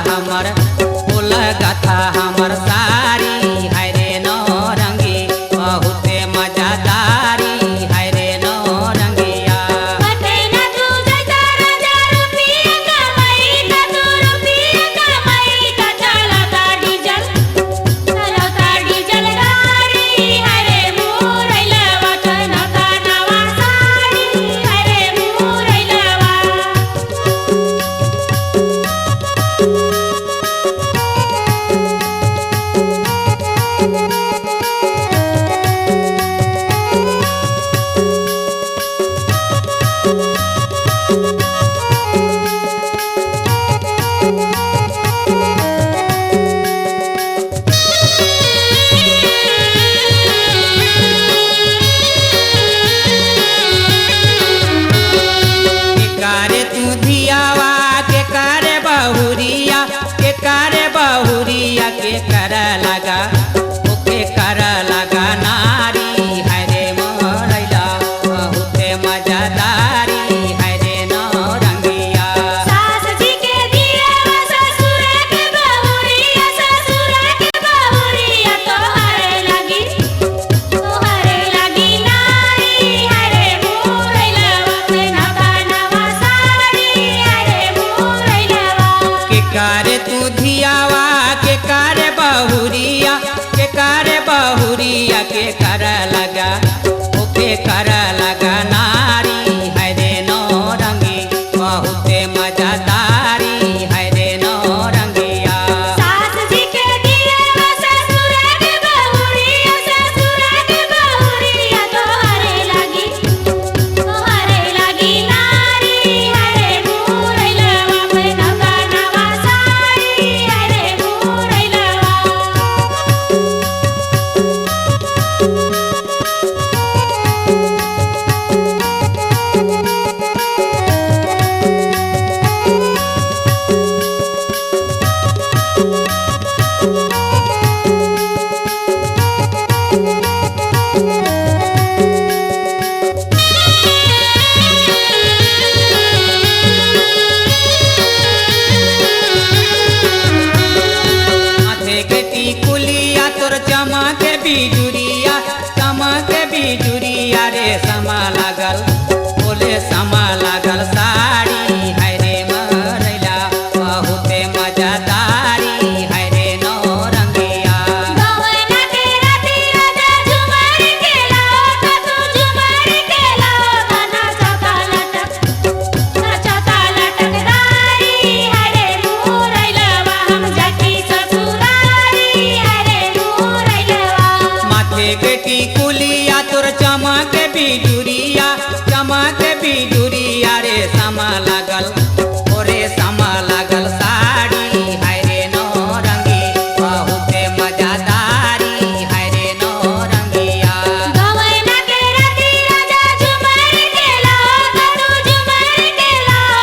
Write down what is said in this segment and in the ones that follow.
हमर फूल गाथा हमर सारी हाय रे नौरंगी बहुते मजादारी हाय रे नौरंगिया। बटे ना तू जैसा राजा रुपया कमाई का तू रुपया कमाई का चलाता डीजल गाड़ी हाय रे मुरैलवा चनता नवा साड़ी हाय रे मुरैलवा। कारे तू धियावा के करे बहुरिया के करे बहुरिया के कर लगा ओके कर लगा नारी हाय रे मोरैला बहुते मजादारी हाय रे नौरंगिया। सास जी के दिए ससुर के बहुरिया तोहरे लगी नारी हाय रे मुरैलवा चनता नवा साड़ी हाय रे मुरैलवा। के करे तू धियावा के करे बहुरिया के करे बहुरिया के कर लगा ओके कर लगा नारी हाय रे नौरंगी बहुते मजादारी हाय रे नौरंगिया। सास जी के दिए ससुर के बहुरिया तोहरे लगी नारी हाय रे मुरैलवा चनता नवा साड़ी हाय रे मुरैलवा। माथे के टिकुलिया तोर चमक बिजुरिया रे समा लागल बोले समा लागल साड़ी हाय रे मोरैला बहुते मजादारी हाय रे नौरंगिया। गवना के राती राजा झुमर के लाओ तू झुमर के लाओ नाचता लटकदारी हाय रे मुरैलवा हम जाकी ससुरारी हाय रे मुरैलवा। माथे के टिकुलिया तोर चमक बिजुरिया रे समा लागल ओरे समा लागल साड़ी हाय रे नौरंगी बहुते मजादारी हाय रे नौरंगिया। गवना के राती राजा झुमर के लाओ तू झुमर के लाओ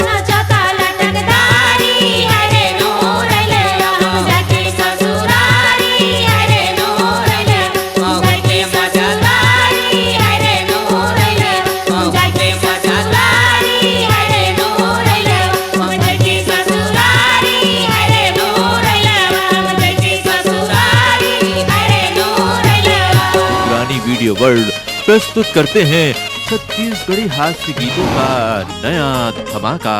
नाचता लटकदारी हाय रे मुरैलवा हम जाकी ससुरारी हाय रे मुरैलवा बहुते मजादारी हाय रे मुरैलवा हम जाकी ससुरारी हाय रे मुरैलवा हम जाकी ससुरारी हाय रे मुरैलवा हम जाकी ससुरारी हाय रे मुरैलवा। पुरानी वीडियो वर्ल्ड प्रस्तुत करते हैं छत्तीसगढ़ी हास्य गीतों का नया धमाका।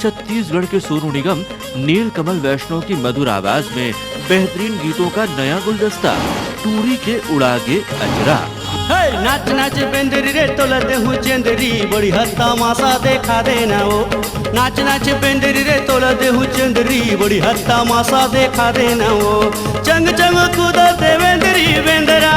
छत्तीसगढ़ के सोनू निगम, नीलकमल वैष्णव की मधुर आवाज में बेहतरीन गीतों का नया गुलदस्ता टूरी के उड़ागे अजरा। नाच नाच बेंदरी रे तोलते हूँ चंदरी बड़ी हत्ता मासा देखा देना वो। नाच नाच बेंदरी रे तोलते हूँ चंदरी बड़ी हत्ता मासा देखा देना वो। चंग चंग कूदते बेंदरी बेंदरा